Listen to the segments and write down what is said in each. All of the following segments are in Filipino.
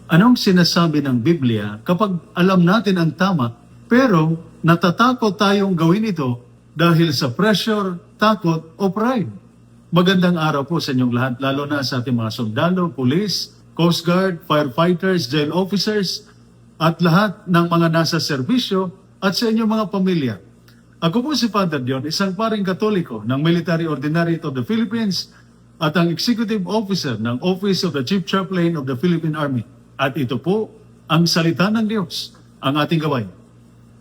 Anong sinasabi ng Biblia kapag alam natin ang tama, pero natatakot tayong gawin ito dahil sa pressure, takot o pride? Magandang araw po sa inyong lahat, lalo na sa ating mga sundalo, police, Coast Guard, firefighters, jail officers, at lahat ng mga nasa serbisyo at sa inyong mga pamilya. Ako po si Father Dion, isang paring Katoliko ng Military Ordinariate of the Philippines at ang Executive Officer ng Office of the Chief Chaplain of the Philippine Army. At ito po ang salita ng Diyos, ang ating gaway.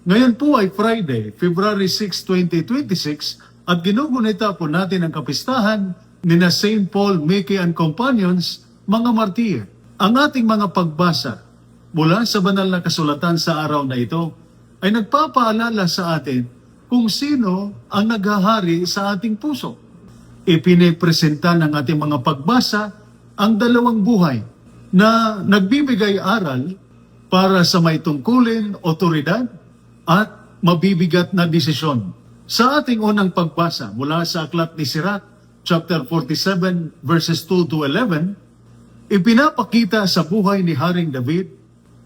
Ngayon po ay Friday, February 6, 2026 at ginugunita po natin ang kapistahan ni na St. Paul, Mickey and Companions, mga martir. Ang ating mga pagbasa mula sa banal na kasulatan sa araw na ito ay nagpapaalala sa atin kung sino ang naghahari sa ating puso. Ipinipresenta ng ating mga pagbasa ang dalawang buhay na nagbibigay aral para sa may tungkulin, otoridad at mabibigat na desisyon. Sa ating unang pagbasa mula sa Aklat ni Sirach, chapter 47, verses 2 to 11, ipinapakita sa buhay ni Haring David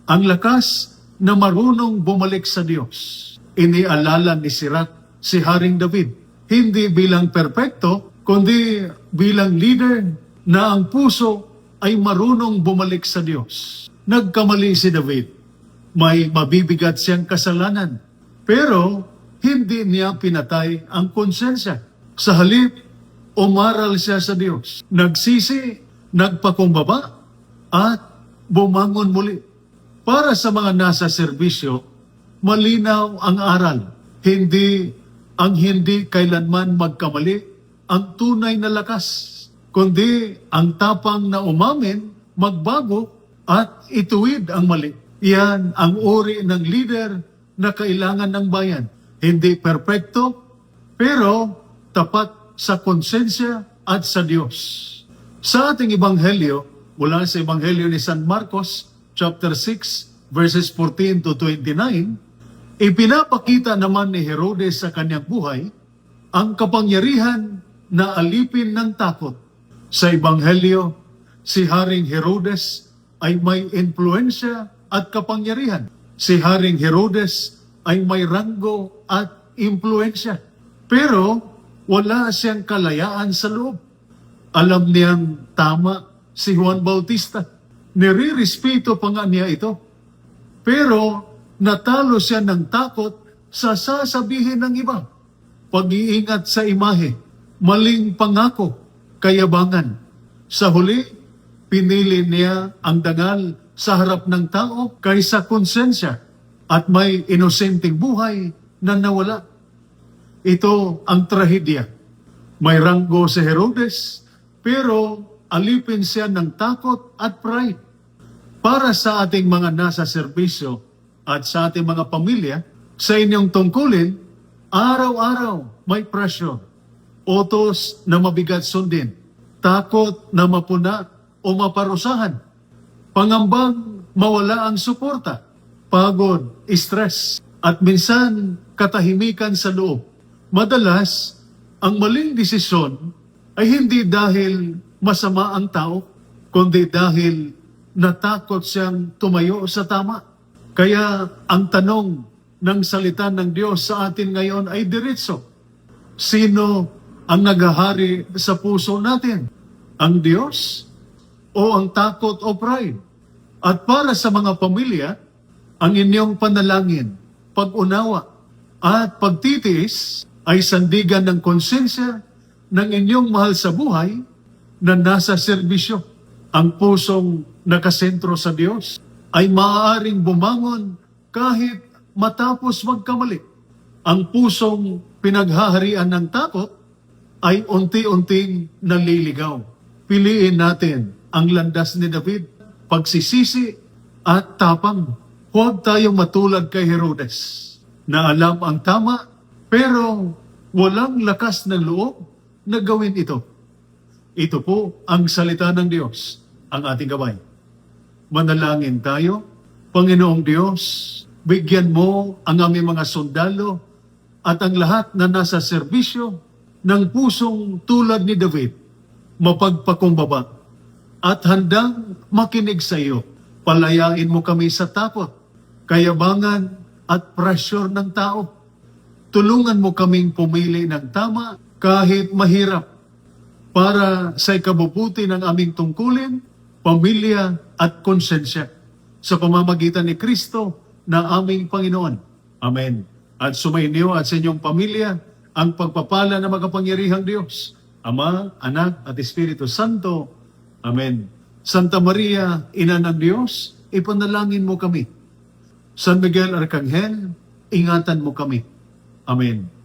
ang lakas na marunong bumalik sa Diyos. Inialala ni Sirach si Haring David, hindi bilang perpekto, kundi bilang leader na ang puso ay marunong bumalik sa Diyos. Nagkamali si David. May mabibigat siyang kasalanan. Pero hindi niya pinatay ang konsensya. Sa halip, umaral siya sa Diyos. Nagsisi, nagpakumbaba, at bumangon muli. Para sa mga nasa serbisyo, malinaw ang aral. Hindi kailanman magkamali ang tunay na lakas, kundi ang tapang na umamin, magbago, at ituwid ang mali. Yan ang uri ng leader na kailangan ng bayan. Hindi perpekto, pero tapat sa konsensya at sa Diyos. Sa ating Ebanghelyo, mula sa Ebanghelyo ni San Marcos, chapter 6, verses 14 to 29, ipinapakita naman ni Herodes sa kanyang buhay ang kapangyarihan na alipin ng takot. Sa Ebanghelyo, si Haring Herodes ay may impluensya at kapangyarihan. Si Haring Herodes ay may ranggo at impluensya. Pero wala siyang kalayaan sa loob. Alam niyang tama si Juan Bautista. Nirirespeto pa nga niya ito. Pero natalo siya ng takot sa sasabihin ng iba. Pag-iingat sa imahe, maling pangako, kayabangan. Sa huli, pinili niya ang dangal sa harap ng tao kaysa konsensya at may inosenteng buhay na nawala. Ito ang trahedya. May ranggo si Herodes, pero alipin siya ng takot at pride. Para sa ating mga nasa serbisyo at sa ating mga pamilya, sa inyong tungkulin, araw-araw may pressure. Utos na mabigat sundin, takot na mapuna o maparusahan, pangambang mawala ang suporta, pagod, stress, at minsan katahimikan sa loob. Madalas, ang maling desisyon ay hindi dahil masama ang tao, kundi dahil natakot siyang tumayo sa tama. Kaya ang tanong ng salita ng Diyos sa atin ngayon ay diretso. Sino ang naghahari sa puso natin? Ang Diyos o ang takot o pride? At para sa mga pamilya, ang inyong panalangin, pag-unawa at pagtitiis ay sandigan ng konsensya ng inyong mahal sa buhay na nasa serbisyo. Ang pusong nakasentro sa Diyos ay maaaring bumangon kahit matapos magkamali. Ang pusong pinaghaharian ng takot ay unti-unting naliligaw. Piliin natin ang landas ni David, pagsisisi at tapang. Huwag tayong matulad kay Herodes na alam ang tama pero walang lakas ng loob na gawin ito. Ito po ang salita ng Diyos, ang ating gabay. Manalangin tayo. Panginoong Diyos, bigyan mo ang aming mga sundalo at ang lahat na nasa serbisyo ng pusong tulad ni David, mapagpakumbaba at handang makinig sa iyo Palayain mo kami sa takot, kayabangan at pressure ng tao. Tulungan mo kaming pumili ng tama kahit mahirap para sa ikabubuti ng aming tungkulin, pamilya at konsensya sa pamamagitan ni Kristo na aming Panginoon. Amen. At sumainyo at sa inyong pamilya ang pagpapala ng makapangyarihang Diyos, Ama, Anak at Espiritu Santo. Amen. Santa Maria, Ina ng Diyos, ipanalangin mo kami. San Miguel Arcangel, ingatan mo kami. Amen.